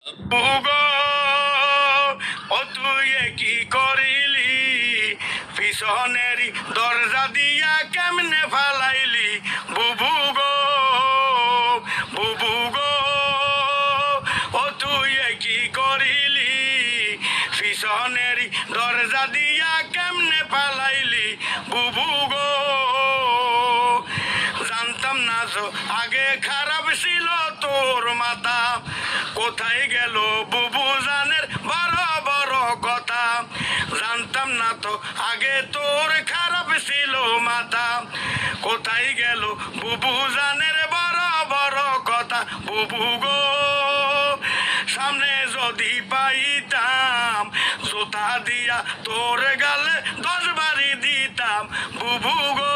বুগো ও তুই কি করিলি, পিছনেরই দরজা দিয়া কেমনে ফালাইলি। বুবু গো, বুবু গো ও তুই কি করিলি, পিছনেরই দরজা দিয়া কেমনে ফালাইলি। বুবু গো জানতাম না তো আগে খারাপ ছিল তোর মাথা, কোথায় গেল বুবু জানের বড় বড় কথা। জানতাম না তো আগে তোর খারাপ ছিল মাথা, কোথায় গেল বুবু জানের বড় বড় কথা। বুবু গো সামনে যদি পাইতাম, জুতা দিয়া তোর গালে 10 বাড়ি দিতাম। বুবু গো